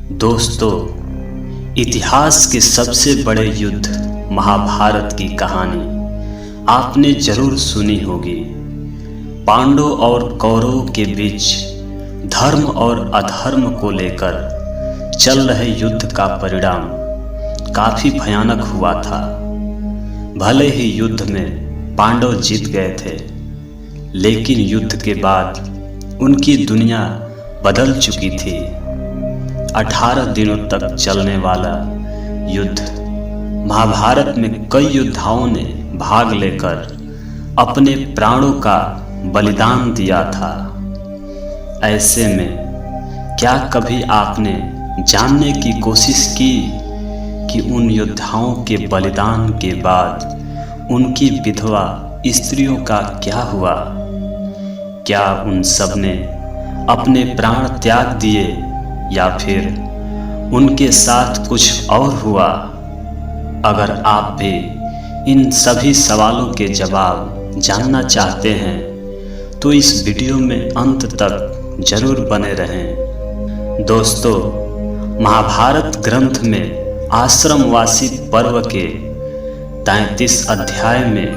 दोस्तों, इतिहास के सबसे बड़े युद्ध महाभारत की कहानी आपने जरूर सुनी होगी। पांडव और कौरवों के बीच धर्म और अधर्म को लेकर चल रहे युद्ध का परिणाम काफी भयानक हुआ था। भले ही युद्ध में पांडव जीत गए थे, लेकिन युद्ध के बाद उनकी दुनिया बदल चुकी थी। 18 दिनों तक चलने वाला युद्ध महाभारत में कई योद्धाओं ने भाग लेकर अपने प्राणों का बलिदान दिया था। ऐसे में क्या कभी आपने जानने की कोशिश की कि उन योद्धाओं के बलिदान के बाद उनकी विधवा स्त्रियों का क्या हुआ? क्या उन सब ने अपने प्राण त्याग दिए या फिर उनके साथ कुछ और हुआ? अगर आप भी इन सभी सवालों के जवाब जानना चाहते हैं तो इस वीडियो में अंत तक जरूर बने रहें। दोस्तों, महाभारत ग्रंथ में आश्रमवासी पर्व के 33 अध्याय में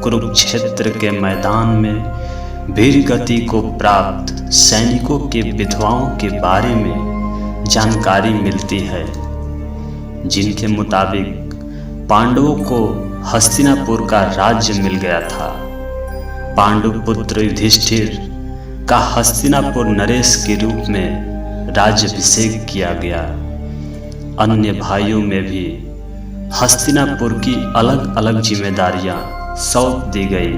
कुरुक्षेत्र के मैदान में वीर गति को प्राप्त सैनिकों के विधवाओं के बारे में जानकारी मिलती है, जिनके मुताबिक पांडवों को हस्तिनापुर का राज्य मिल गया था। पांडु पुत्र युधिष्ठिर का हस्तिनापुर नरेश के रूप में राज्याभिषेक किया गया। अन्य भाइयों में भी हस्तिनापुर की अलग अलग जिम्मेदारियां सौंप दी गई।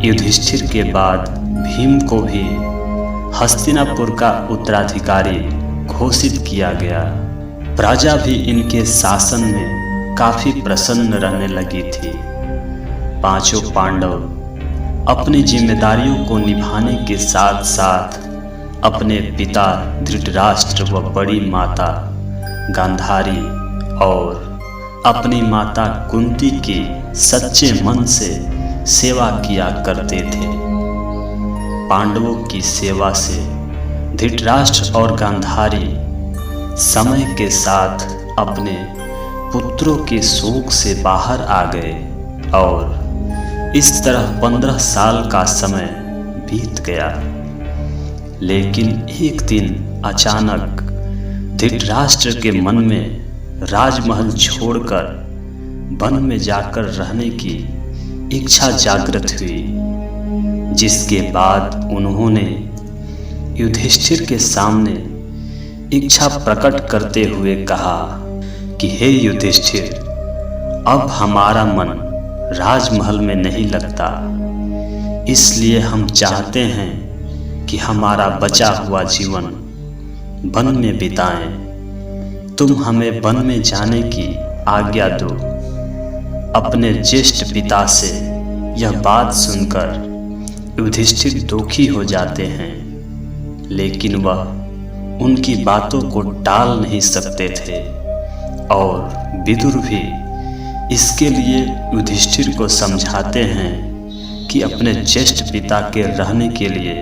युधिष्ठिर के बाद भीम को भी हस्तिनापुर का उत्तराधिकारी घोषित किया गया। प्रजा भी इनके शासन में काफी प्रसन्न रहने लगी थी। पांचों पांडव अपनी जिम्मेदारियों को निभाने के साथ साथ अपने पिता धृतराष्ट्र व बड़ी माता गांधारी और अपनी माता कुंती की सच्चे मन से सेवा किया करते थे। पांडवों की सेवा से धृतराष्ट्र और गांधारी समय के साथ अपने पुत्रों के शोक से बाहर आ गए और इस तरह 15 साल का समय बीत गया। लेकिन एक दिन अचानक धृतराष्ट्र के मन में राजमहल छोड़कर वन में जाकर रहने की इच्छा जागृत हुई, जिसके बाद उन्होंने युधिष्ठिर के सामने इच्छा प्रकट करते हुए कहा कि हे युधिष्ठिर, अब हमारा मन राजमहल में नहीं लगता, इसलिए हम चाहते हैं कि हमारा बचा हुआ जीवन वन में बिताएं। तुम हमें वन में जाने की आज्ञा दो। अपने ज्येष्ठ पिता से यह बात सुनकर युधिष्ठिर दुखी हो जाते हैं, लेकिन वह उनकी बातों को टाल नहीं सकते थे और विदुर भी इसके लिए युधिष्ठिर को समझाते हैं कि अपने ज्येष्ठ पिता के रहने के लिए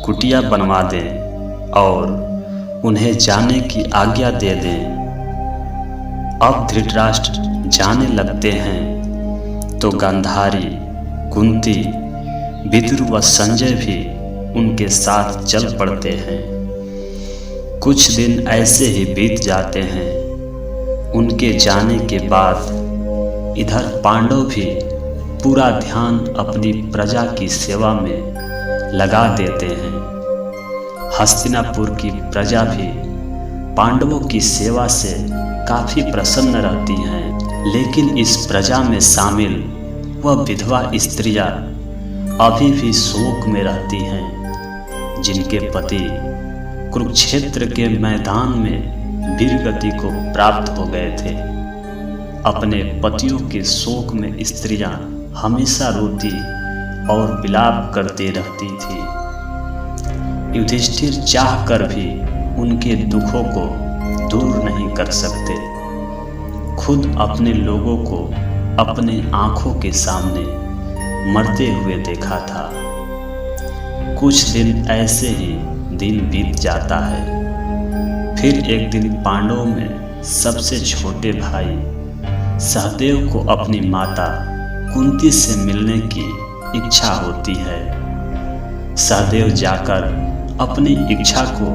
कुटिया बनवा दें और उन्हें जाने की आज्ञा दे दें। अब धृतराष्ट्र जाने लगते हैं तो गांधारी, कुंती, विदुर व संजय भी उनके साथ चल पड़ते हैं। कुछ दिन ऐसे ही बीत जाते हैं। उनके जाने के बाद इधर पांडव भी पूरा ध्यान अपनी प्रजा की सेवा में लगा देते हैं। हस्तिनापुर की प्रजा भी पांडवों की सेवा से काफी प्रसन्न रहती हैं, लेकिन इस प्रजा में शामिल वह विधवा स्त्रियां अभी भी शोक में रहती हैं, जिनके पति कुरुक्षेत्र के मैदान में वीरगति को प्राप्त हो गए थे। अपने पतियों के शोक में स्त्रियां हमेशा रोती और विलाप करती रहती थी। युधिष्ठिर चाहकर भी उनके दुखों को दूर नहीं कर सकते। खुद अपने लोगों को अपने आंखों के सामने मरते हुए देखा था। कुछ दिन ऐसे ही दिन बीत जाता है। फिर एक दिन पांडवों में सबसे छोटे भाई सहदेव को अपनी माता कुंती से मिलने की इच्छा होती है। सहदेव जाकर अपनी इच्छा को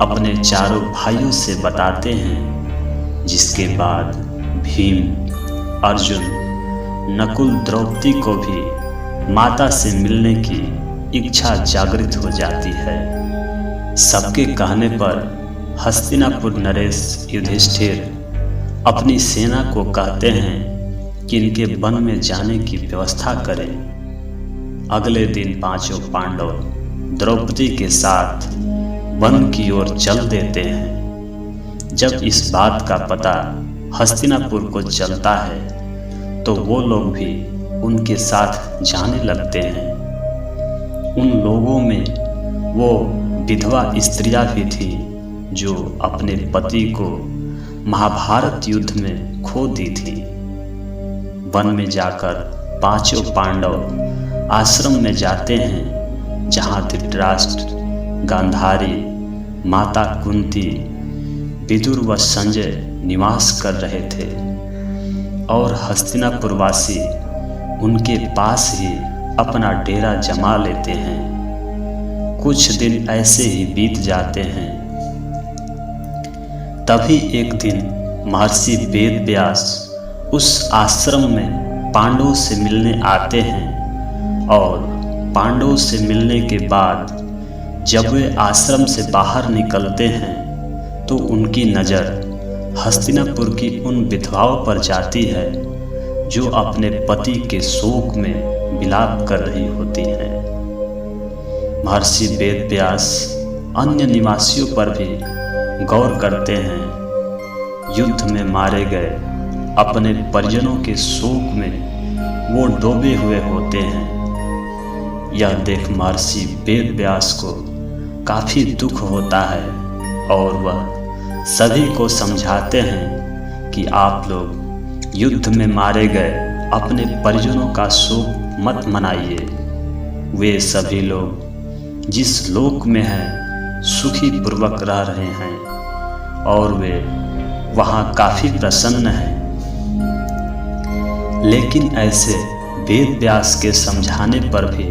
अपने चारों भाइयों से बताते हैं, जिसके बाद भीम, अर्जुन, नकुल, द्रौपदी को भी माता से मिलने की इच्छा जागृत हो जाती है। सबके कहने पर हस्तिनापुर नरेश युधिष्ठिर अपनी सेना को कहते हैं कि इनके वन में जाने की व्यवस्था करें। अगले दिन पांचों पांडव द्रौपदी के साथ वन की ओर चल देते हैं। जब इस बात का पता हस्तिनापुर को चलता है तो वो लोग भी उनके साथ जाने लगते हैं। उन लोगों में वो विधवा स्त्रियां भी थी जो अपने पति को महाभारत युद्ध में खो दी थी। वन में जाकर पांचों पांडव आश्रम में जाते हैं, जहां धृतराष्ट्र, गांधारी, माता कुंती, विदुर व संजय निवास कर रहे थे और हस्तिनापुरवासी उनके पास ही अपना डेरा जमा लेते हैं। कुछ दिन ऐसे ही बीत जाते हैं। तभी एक दिन महर्षि वेद व्यास उस आश्रम में पांडवों से मिलने आते हैं और पांडवों से मिलने के बाद जब वे आश्रम से बाहर निकलते हैं तो उनकी नज़र हस्तिनापुर की उन विधवाओं पर जाती है जो अपने पति के शोक में विलाप कर रही होती हैं। महर्षि वेद व्यास अन्य निवासियों पर भी गौर करते हैं। युद्ध में मारे गए अपने परिजनों के शोक में वो डूबे हुए होते हैं। यह देख महर्षि वेद व्यास को काफ़ी दुख होता है और वह सभी को समझाते हैं कि आप लोग युद्ध में मारे गए अपने परिजनों का शोक मत मनाइए। वे सभी लोग जिस लोक में हैं सुखी पूर्वक रह रहे हैं और वे वहाँ काफ़ी प्रसन्न हैं। लेकिन ऐसे वेद व्यास के समझाने पर भी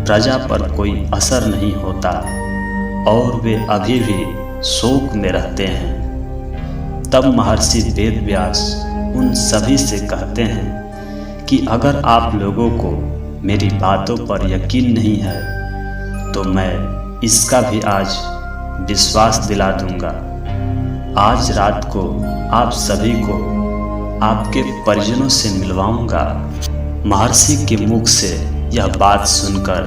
प्रजा पर कोई असर नहीं होता और वे अभी भी शोक में रहते हैं। तब महर्षि वेद व्यास उन सभी से कहते हैं कि अगर आप लोगों को मेरी बातों पर यकीन नहीं है तो मैं इसका भी आज विश्वास दिला दूंगा। आज रात को आप सभी को आपके परिजनों से मिलवाऊंगा। महर्षि के मुख से यह बात सुनकर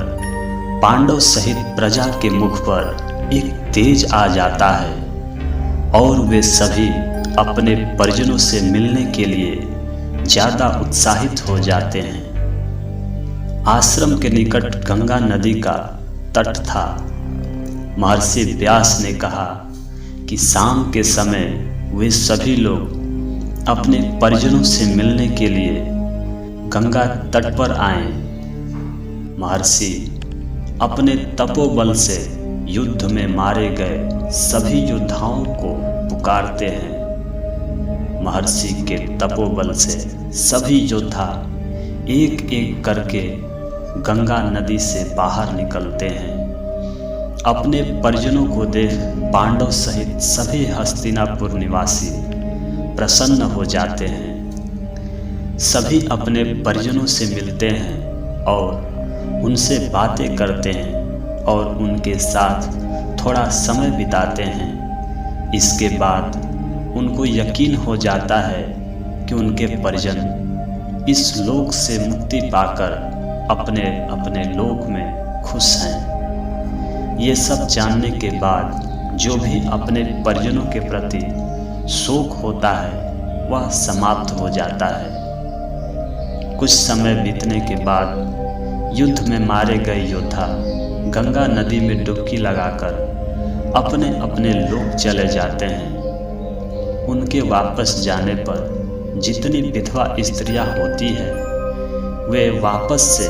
पांडव सहित प्रजा के मुख पर एक तेज आ जाता है और वे सभी अपने परिजनों से मिलने के लिए ज़्यादा उत्साहित हो जाते हैं। आश्रम के निकट गंगा नदी का तट था। महर्षि व्यास ने कहा कि शाम के समय वे सभी लोग अपने परिजनों से मिलने के लिए गंगा तट पर आए। महर्षि अपने तपोबल से युद्ध में मारे गए सभी योद्धाओं को पुकारते हैं। महर्षि के तपोबल से सभी योद्धा एक एक करके गंगा नदी से बाहर निकलते हैं। अपने परिजनों को देख पांडव सहित सभी हस्तिनापुर निवासी प्रसन्न हो जाते हैं। सभी अपने परिजनों से मिलते हैं और उनसे बातें करते हैं और उनके साथ थोड़ा समय बिताते हैं। इसके बाद उनको यकीन हो जाता है कि उनके परिजन इस लोक से मुक्ति पाकर अपने अपने लोक में खुश हैं। ये सब जानने के बाद जो भी अपने परिजनों के प्रति शोक होता है वह समाप्त हो जाता है। कुछ समय बीतने के बाद युद्ध में मारे गए योद्धा गंगा नदी में डुबकी लगाकर अपने अपने लोक चले जाते हैं। उनके वापस जाने पर जितनी विधवा स्त्रियां होती हैं वे वापस से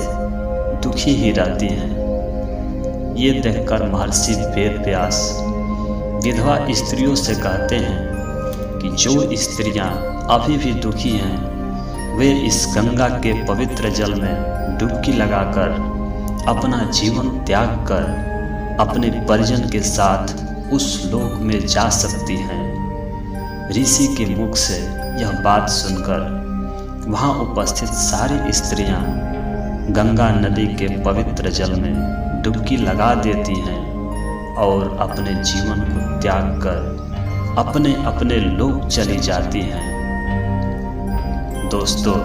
दुखी ही रहती हैं। ये देखकर महर्षि वेद व्यास विधवा स्त्रियों से कहते हैं कि जो स्त्रियां अभी भी दुखी हैं वे इस गंगा के पवित्र जल में डुबकी लगाकर अपना जीवन त्याग कर अपने परिजन के साथ उस लोक में जा सकती हैं। ऋषि के मुख से यह बात सुनकर वहां उपस्थित सारी स्त्रियां गंगा नदी के पवित्र जल में डुबकी लगा देती हैं और अपने जीवन को त्याग कर अपने अपने लोक चली जाती हैं। दोस्तों,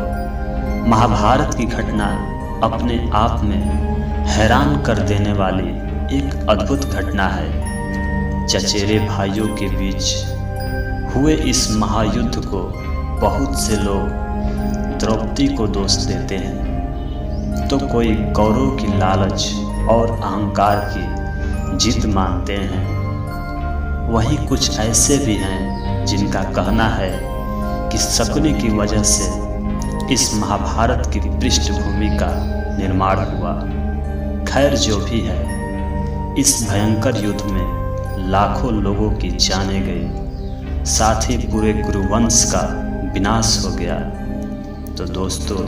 महाभारत की घटना अपने आप में हैरान कर देने वाली एक अद्भुत घटना है। चचेरे भाइयों के बीच हुए इस महायुद्ध को बहुत से लोग द्रौपदी को दोष देते हैं, तो कोई कौरव की लालच और अहंकार की जीत मानते हैं। वहीं कुछ ऐसे भी हैं जिनका कहना है कि शकुनी की वजह से इस महाभारत की पृष्ठभूमि का निर्माण हुआ। खैर, जो भी है, इस भयंकर युद्ध में लाखों लोगों की जानें गई, साथ ही पूरे कुरुवंश का विनाश हो गया। तो दोस्तों,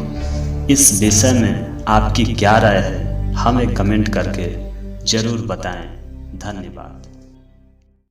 इस विषय में आपकी क्या राय है, हमें कमेंट करके जरूर बताएं। धन्यवाद।